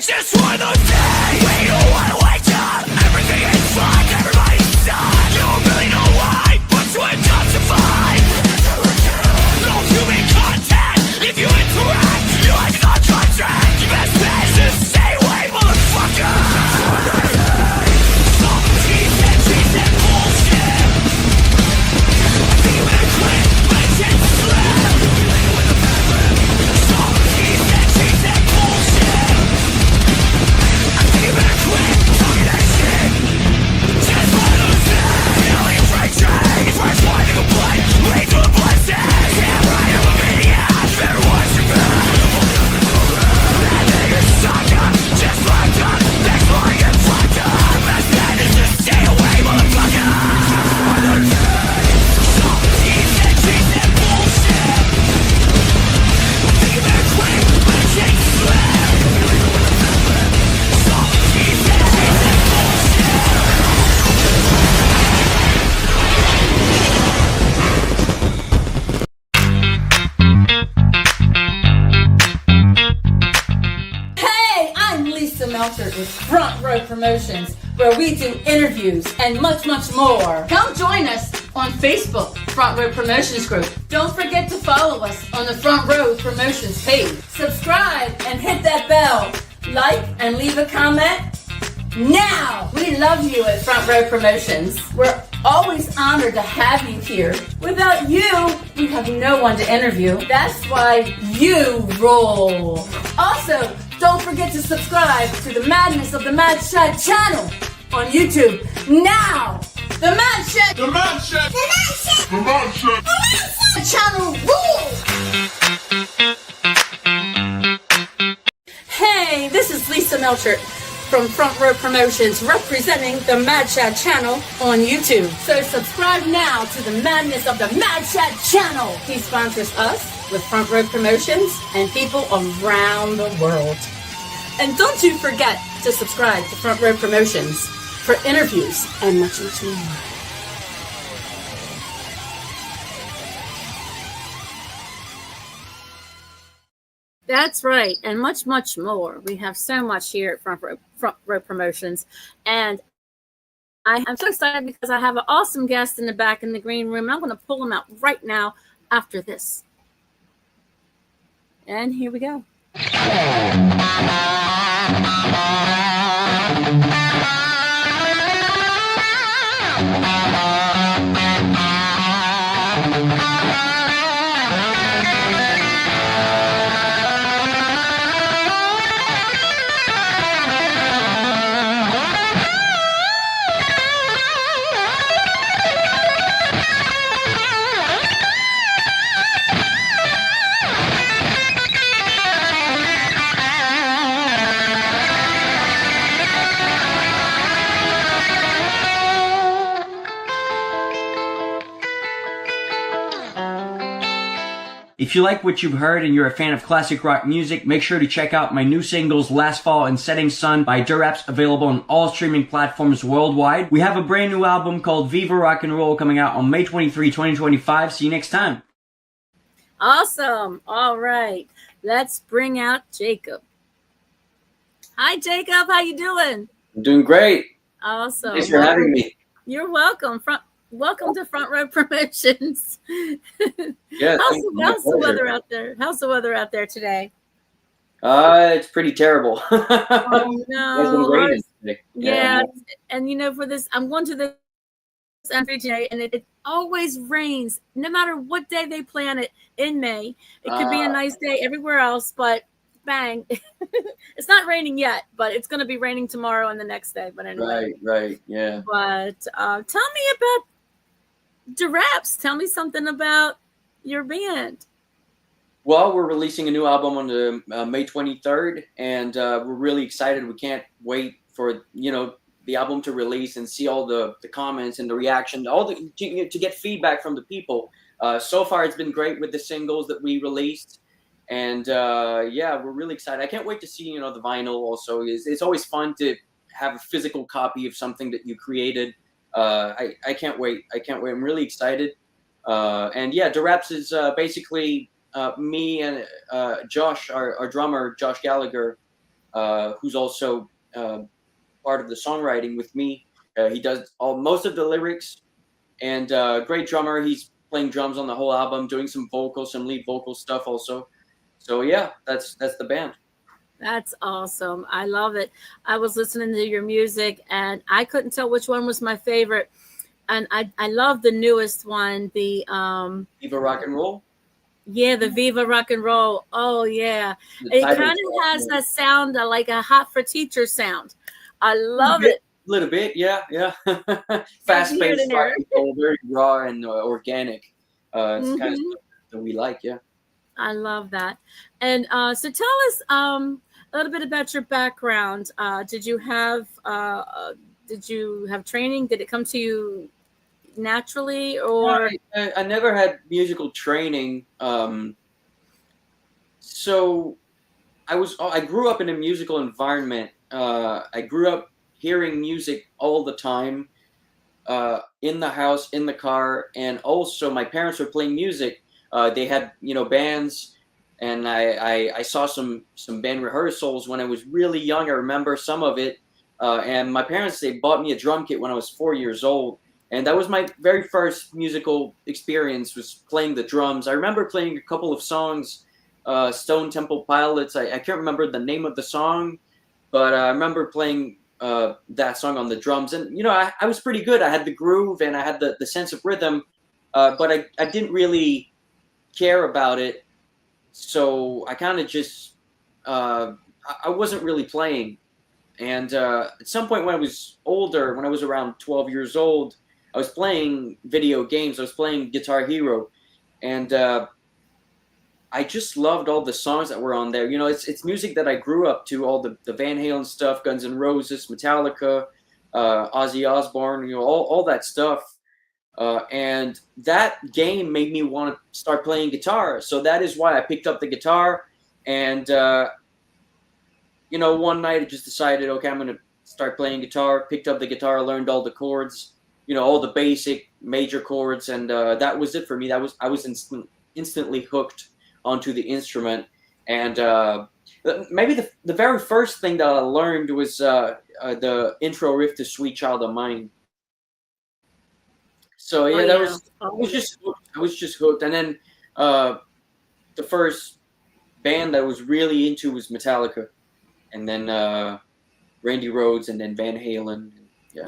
just one of those days. We don't wanna wake up. Everything is fine. Everybody's done. You don't really know why, but you end up to find. No human contact. If you interact, your life is on contract. Your best bet is to stay away, motherfucker. Some cheese and bullshit. I think I'm gonna quit, but I can't slip. Some cheese and bullshit. I think I'm gonna quit, talking that shit. Just one of those days. Feeling afraid, train. Fresh wine in a blood, wait for a blessing. Yeah, right, I'm a maniac. Everyone's your back. That nigga's stuck up, just fucked up. Next morning get fucked up. Best bet is to stay away, motherfucker. Some cheese and bullshit. I think I'm gonna quit, but I can't slip. Some cheese and bullshit. Hey, I'm Lisa Melchert with Front Row Promotions, where we do interviews and much, much more. Come join us on Facebook, Front Row Promotions Group. Don't forget to follow us on the Front Row Promotions page. Subscribe and hit that bell. Like and leave a comment. Now, we love you at Front Row Promotions. We're always honored to have you here. Without you, we have no one to interview. That's why you roll. Also, don't forget to subscribe to the Madness of the Mad Shed channel on YouTube. Now, the Mad Shed, The man shed. the Mad Shed, The man shed. the Mad Shed channel rules. Hey, this is Lisa Melchert from Front Row Promotions, representing the Mad Shad channel on YouTube. So subscribe now to the Madness of the Mad Shad channel. He sponsors us with Front Row Promotions and people around the world. And don't you forget to subscribe to Front Row Promotions for interviews and much, much more. That's right, and much, much more. We have so much here at Front Row Promotions, and I'm so excited because I have an awesome guest in the back in the green room, and I'm going to pull him out right now after this. And here we go. If you like what you've heard and you're a fan of classic rock music, make sure to check out my new singles Last Fall and Setting Sun by Deraps, available on all streaming platforms worldwide. We have a brand new album called Viva Rock N Roll coming out on May 23, 2025. See you next time. Awesome. All right. Let's bring out Jacob. Hi, Jacob. How you doing? I'm doing great. Awesome. Thanks for having me. You're welcome. Welcome to Front Row Promotions. Yeah. How's the weather out there? How's the weather out there today? It's pretty terrible. Oh, no. It's been raining today. Yeah. And for this, I'm going to this entry today, and it always rains, no matter what day they plan it in May. It could be a nice day everywhere else, but bang. It's not raining yet, but it's going to be raining tomorrow and the next day. But anyway. Right. Yeah. But tell me about Deraps. Tell me something about your band. Well, we're releasing a new album on the May 23rd, and we're really excited. We can't wait for the album to release and see all the comments and the reaction, to get feedback from the people. So far, it's been great with the singles that we released, and we're really excited. I can't wait to see the vinyl. Also, it's always fun to have a physical copy of something that you created. I can't wait. I'm really excited. And yeah, Deraps is basically me and Josh, our drummer, Josh Gallagher, who's also part of the songwriting with me. He does most of the lyrics, and great drummer. He's playing drums on the whole album, doing some vocals, some lead vocal stuff also. So yeah, that's the band. That's awesome. I love it. I was listening to your music and I couldn't tell which one was my favorite. And I love the newest one, the Viva Rock N Roll. Yeah, the Viva Rock N Roll. Oh yeah. It kind of has that sound like a Hot for Teacher sound. I love it. A little bit, yeah. Fast paced, very raw and organic. It's kind of stuff that we like, yeah. I love that. And so tell us a little bit about your background. Did you have training? Did it come to you naturally, or? I never had musical training. So I grew up in a musical environment. I grew up hearing music all the time, in the house, in the car, and also my parents were playing music. They had, bands, and I saw some band rehearsals when I was really young. I remember some of it, and my parents, they bought me a drum kit when I was 4 years old, and that was my very first musical experience, was playing the drums. I remember playing a couple of songs, Stone Temple Pilots. I can't remember the name of the song, but I remember playing that song on the drums, and I was pretty good. I had the groove and I had the sense of rhythm, but I didn't really care about it, so I kind of just I wasn't really playing. And at some point when I was older, when I was around 12 years old, I was playing video games. I was playing Guitar Hero, and I just loved all the songs that were on there. It's music that I grew up to, all the Van Halen stuff, Guns N' Roses, Metallica, Ozzy Osbourne, all that stuff. And that game made me want to start playing guitar. So that is why I picked up the guitar. And, one night I just decided, okay, I'm going to start playing guitar. Picked up the guitar, learned all the chords, all the basic major chords. And that was it for me. I was instantly hooked onto the instrument. And maybe the very first thing that I learned was the intro riff to Sweet Child of Mine. So yeah, I was just hooked. And then the first band that I was really into was Metallica, and then Randy Rhoads, and then Van Halen. Yeah.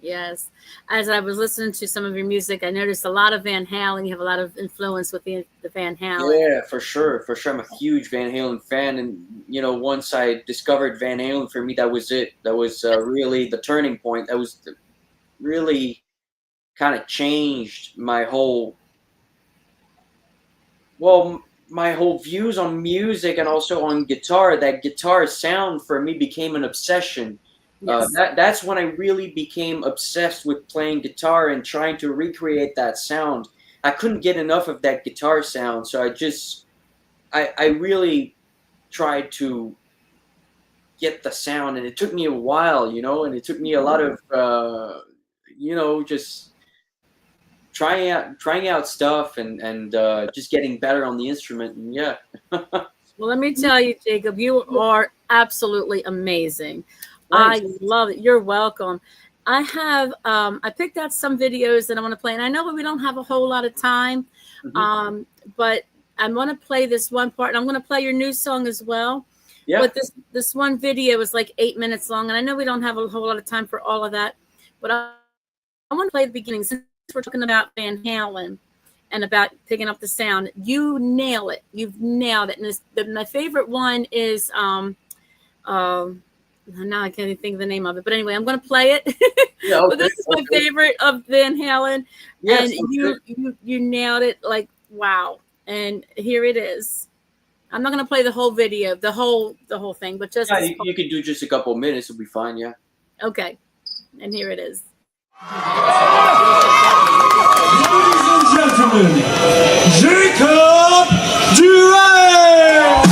Yes. As I was listening to some of your music, I noticed a lot of Van Halen. You have a lot of influence with the Van Halen. Yeah, for sure. I'm a huge Van Halen fan, and once I discovered Van Halen, for me, that was it. That was really the turning point. That was really kind of changed my whole views on music, and also on guitar. That guitar sound for me became an obsession. Yes. That's when I really became obsessed with playing guitar and trying to recreate that sound. I couldn't get enough of that guitar sound, so I really tried to get the sound, and it took me a while, and it took me a lot of just trying out stuff and just getting better on the instrument. And yeah. Well, let me tell you, Jacob, you are absolutely amazing. Thanks. I love it. You're welcome. I have I picked out some videos that I want to play, and I know we don't have a whole lot of time, but I'm going to play this one part, and I'm going to play your new song as well. Yeah. But this one video is like 8 minutes long, and I know we don't have a whole lot of time for all of that, but I want to play the beginning. Since we're talking about Van Halen and about picking up the sound, you nail it. You've nailed it. And my favorite one is now I can't even think of the name of it, but anyway, I'm going to play it. Yeah, okay, but this is my favorite of Van Halen. Yes, and you nailed it, like, wow. And here it is. I'm not going to play the whole video, the whole thing, but just you can do just a couple of minutes. It'll be fine. Yeah. Okay. And here it is. Ladies and gentlemen, Jacob Deraps!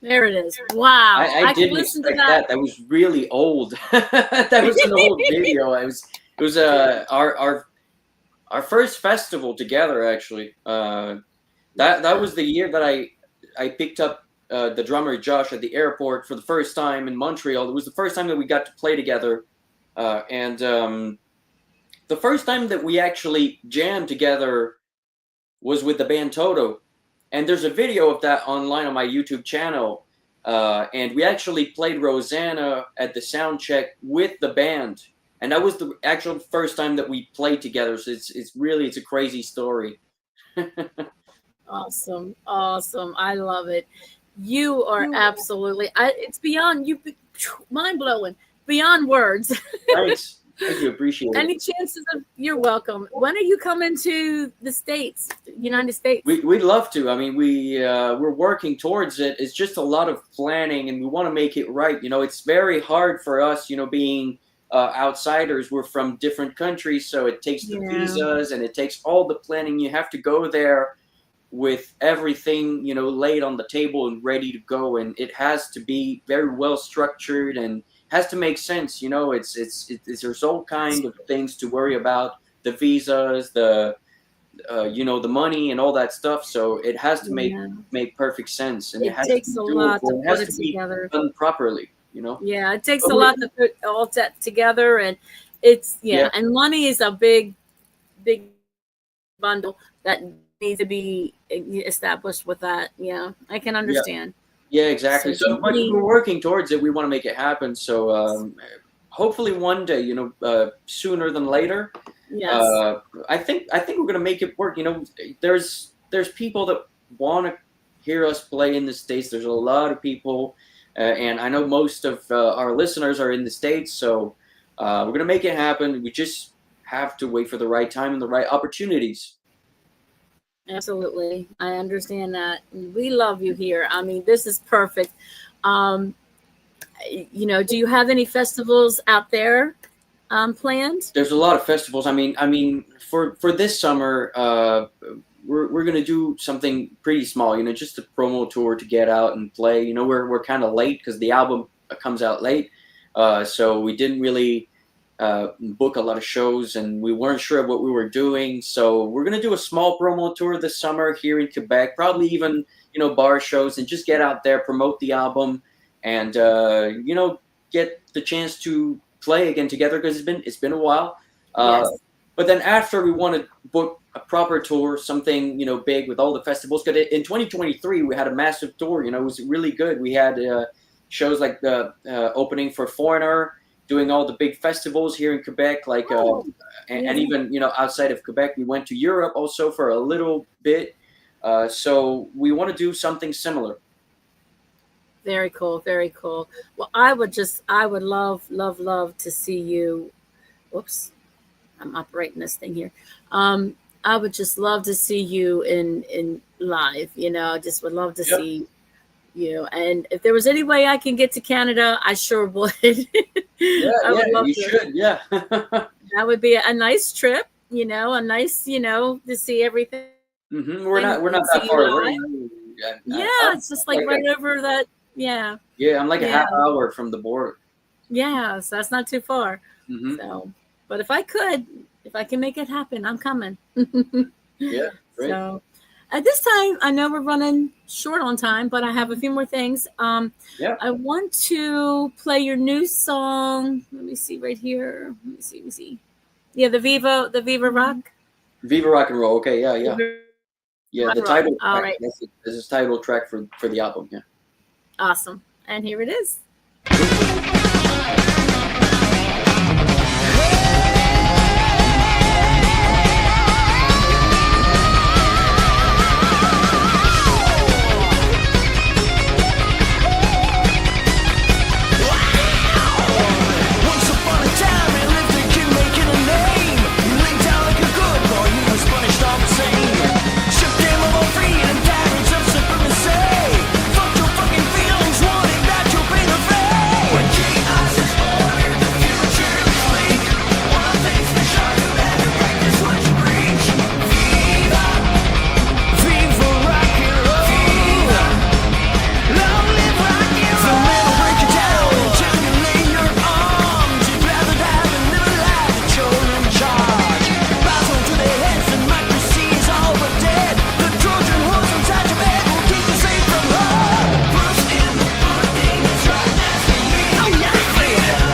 There it is. Wow. I can didn't listen to expect that. That was really old. That was an old video. It was our first festival together, actually. That was the year that I picked up the drummer Josh at the airport for the first time in Montreal. It was the first time that we got to play together, and the first time that we actually jammed together was with the band Toto. And there's a video of that online on my YouTube channel. And we actually played Rosanna at the sound check with the band. And that was the actual first time that we played together. So it's a crazy story. Awesome. Awesome. I love it. You are absolutely, it's beyond, mind blowing, beyond words. Thanks. Thank you. Appreciate it. Any chances of, you're welcome. When are you coming to the States, United States? We'd love to. I mean, we're working towards it. It's just a lot of planning, and we want to make it right. You know, it's very hard for us, being outsiders. We're from different countries, so it takes the visas and it takes all the planning. You have to go there with everything, laid on the table and ready to go. And it has to be very well structured and has to make sense. There's all kind of things to worry about, the visas, the money and all that stuff. So it has to make perfect sense, and it has takes to a be lot doable. to It has put it to be together. done properly. Yeah, it takes a lot to put all that together, and it's and money is a big bundle that needs to be established with that. Yeah, I can understand. Yeah, exactly. So but we're working towards it. We want to make it happen. So hopefully one day, sooner than later. Yes. I think we're gonna make it work. There's people that want to hear us play in the States. There's a lot of people, and I know most of our listeners are in the States. So we're gonna make it happen. We just have to wait for the right time and the right opportunities. Absolutely. I understand that. We love you here. I mean, this is perfect. Do you have any festivals out there planned? There's a lot of festivals. I mean, for this summer, we're gonna do something pretty small. Just a promo tour to get out and play. We're kind of late because the album comes out late, so we didn't really book a lot of shows, and we weren't sure what we were doing. So we're gonna do a small promo tour this summer here in Quebec, probably even bar shows, and just get out there, promote the album, and get the chance to play again together, because it's been a while. Yes. But then after, we want to book a proper tour, something big with all the festivals. Because in 2023 we had a massive tour. It was really good. We had shows like the opening for Foreigner, doing all the big festivals here in Quebec, and even outside of Quebec. We went to Europe also for a little bit. So we want to do something similar. Very cool. Very cool. Well, I would love to see you. Whoops, I'm operating this thing here. I would just love to see you in live. Just would love to see you. And if there was any way I can get to Canada, I sure would. Yeah, I would love you to. should. Yeah. That would be a nice trip, a nice, to see everything We're not and see that you far away. live. Yeah, I'm it's just like like right over that. Yeah, I'm like a yeah, half hour from the border. yeah. So that's not too far. hmm So, but if I can make it happen, I'm coming. Yeah, great. So, at this time, I know we're running short on time, but I have a few more things. Yeah. I want to play your new song. Let me see right here. Let me see. Yeah, the Viva Rock. Viva Rock and Roll. Okay, yeah. Viva Yeah, Rock the and Roll. title All track. right, This is title track for the album. Yeah. awesome. And here it is. Once upon a time, he lived a kid making a name. He laid down like a good boy, he was punished all the same. Shook them all free and tyrants of supremacy. Fuck your fucking feelings, wanting that you'll pay the fee. When chaos is ordered, the future is bleak. One thing's for sure, you better practice what you preach. Viva, Viva rock and roll. Viva, long live rock and roll. The man will break you down until you lay your arms. You'd rather die than live a life that you're in charge. Bows onto their heads, democracy is all but dead. The Trojan horse inside your bed will keep you safe from harm. Burst in the pudding, it's right next to me. Oh yeah,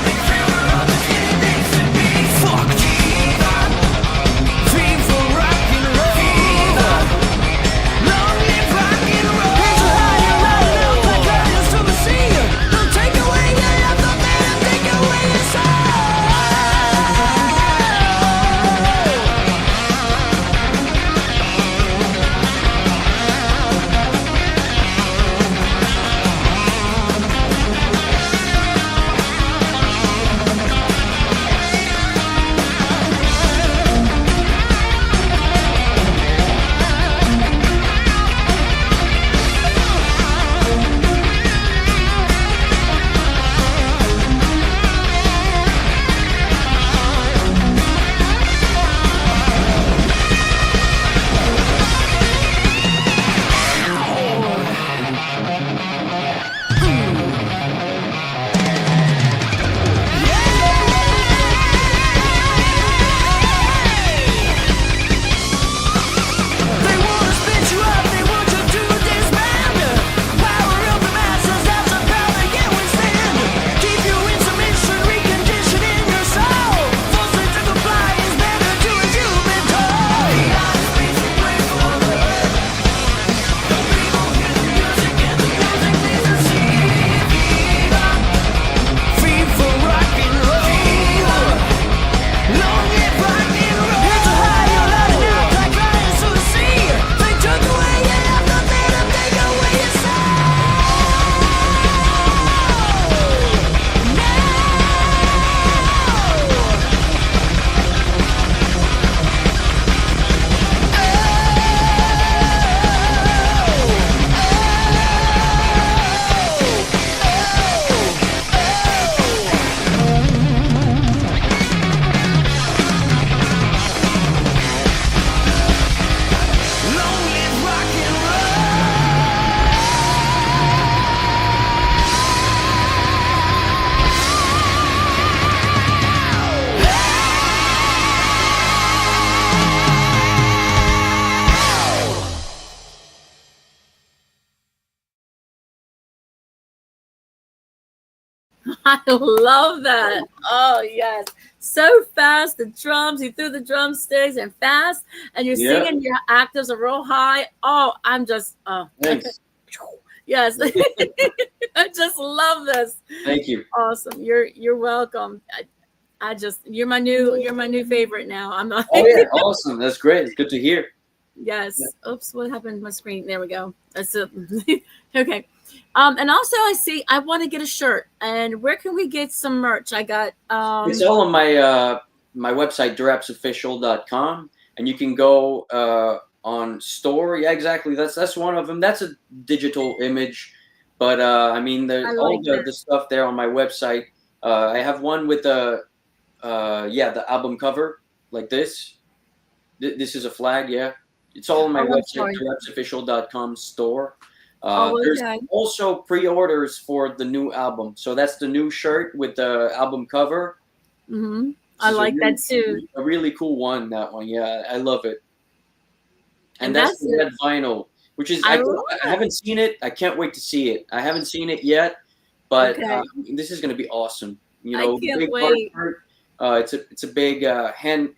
the fever of the skin needs to be. Fuck Viva, Viva rock and roll. Viva, long live rock and roll. Here's a high and loud enough like guardians to the sea. They'll take away your love, they'll let 'em take away your soul. They wanna spit you up, they want you to disband. Power of the masses, that's a power they can't withstand. Keep you in submission, reconditioning your soul. Forced to comply is better, do as you've been told. The honest beats we play for the earth. The people hear the music and the music leaves us here. Viva, Viva rock and roll. Viva, long live rock and roll. Here's a high, you're loud enough like lions to the sea. They took away your love, don't let 'em take away your soul. Long live rock and roll. I love that. Oh yes, so fast. The drums, you threw the drumsticks and fast, and you're Yeah. singing. Your octaves are real high. Oh, I'm just Thanks. yes. I just love this. Thank you. Awesome. You're welcome. I just you're my new favorite now. I'm not. Oh yeah, awesome. That's great. It's good to hear. Yes. Oops. What happened to my screen? There we go. That's it. Okay. And also I want to get a shirt. And where can we get some merch? I got It's all on my my website, derapsofficial.com, and you can go on store. Yeah, exactly. That's one of them. That's a digital image, but I mean, I all like that. the stuff there on my website I have one with the album cover like this. This is a flag, yeah. It's all on my Oh, I'm website, sorry. DerapsOfficial.com store. Oh, There's okay. also pre-orders for the new album. So that's the new shirt with the album cover. Mm-hmm. This I is like that too. a really cool one, that one. Yeah, I love it. And And that's that's the it. red vinyl, which is, I I love it. haven't seen it. I can't wait to see it. I haven't seen it yet, but Okay. this is going to be awesome. You I know, can't big wait. artwork. It's a big hand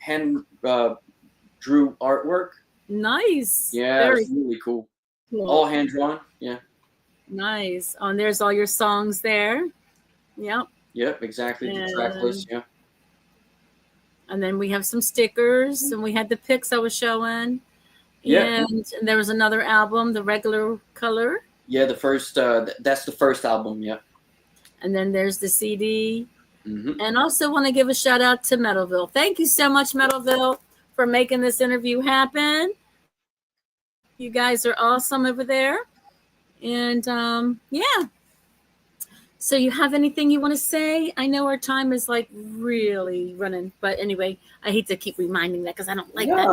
drew artwork. Nice. Yeah, Very it's really cool. cool. All hand drawn. Yeah. Nice. Oh, and there's all your songs there. Yep. Yep, exactly. The track list. Yeah. And then we have some stickers, and we had the pics I was showing. Yeah. And there was another album, the regular color. Yeah, the first. That's the first album. Yeah. And then there's the CD. Mm-hmm. And also want to give a shout out to Metalville. Thank you so much, Metalville, for making this interview happen. You guys are awesome over there. And yeah. So you have anything you want to say? I know our time is like really running, but anyway, I hate to keep reminding that because I don't like that.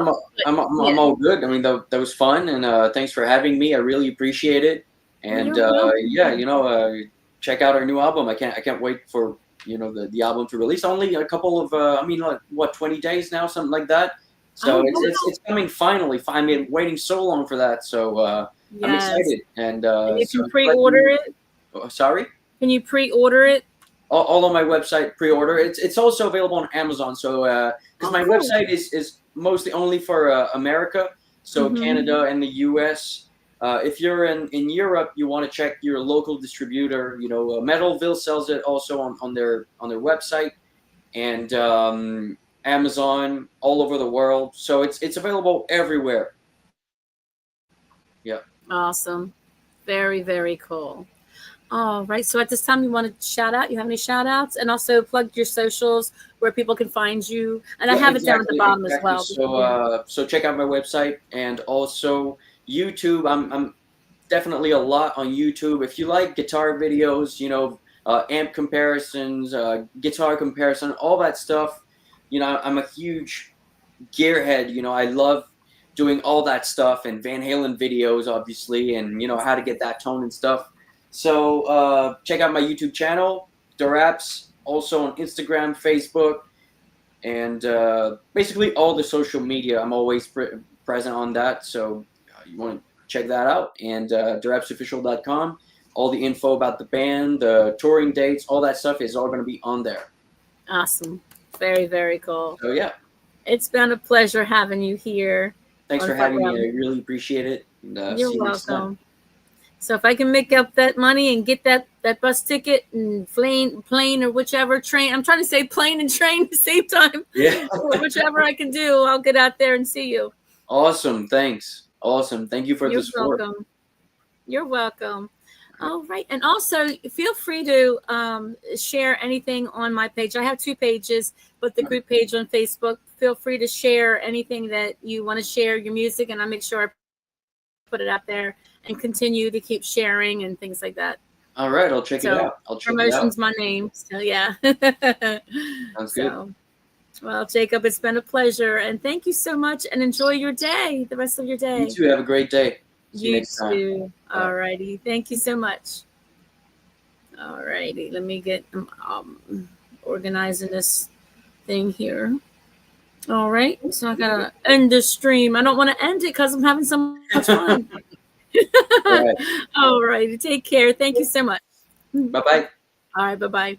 I'm all good. I mean, that was fun, and thanks for having me. I really appreciate it. And yeah, check out our new album. I can't wait for the album to release. Only a couple of 20 days now, something like that. So it's coming finally. I've been waiting so long for that. So I'm excited. And you can pre-order it. Sorry. Can you pre-order it? All on my website, pre-order. It's also available on Amazon. So because my website is mostly only for America, so Canada and the US. If you're in Europe, you want to check your local distributor. Metalville sells it also on their website, and Amazon all over the world. So it's available everywhere. Yeah. Awesome. Very, very cool. All right. So at this time, you want to shout out? You have any shout outs? And also plug your socials where people can find you. And I have it down at the bottom as well. So check out my website and also YouTube. I'm definitely a lot on YouTube. If you like guitar videos, amp comparisons, guitar comparison, all that stuff, I'm a huge gearhead. I love doing all that stuff and Van Halen videos, obviously, and how to get that tone and stuff. So check out my YouTube channel, Deraps, also on Instagram, Facebook, and basically all the social media. I'm always present on that, so you want to check that out. And DerapsOfficial.com, all the info about the band, the touring dates, all that stuff is all going to be on there. Awesome. Very, very cool. So yeah. It's been a pleasure having you here. Thanks for having me. I really appreciate it. And, you're welcome. So if I can make up that money and get that bus ticket and plane or whichever train, I'm trying to say plane and train at the same time. Yeah. Or whichever I can do, I'll get out there and see you. Awesome. Thanks. Awesome. Thank you for the support. You're welcome. You're welcome. All right. And also feel free to share anything on my page. I have 2 pages, but the group page on Facebook, feel free to share anything that you want to share, your music, and I'll make sure I put it out there and continue to keep sharing and things like that. All right. I'll check it out. Promotion's my name. So yeah. Sounds good. Well, Jacob, it's been a pleasure. And thank you so much. And enjoy your day, the rest of your day. You too. Have a great day. See you next time. Too. All righty. Thank you so much. All righty. Let me get organizing this thing here. All right. So I got to end the stream. I don't want to end it because I'm having so much fun. All right. Take care. Thank you so much. Bye-bye. All right. Bye-bye.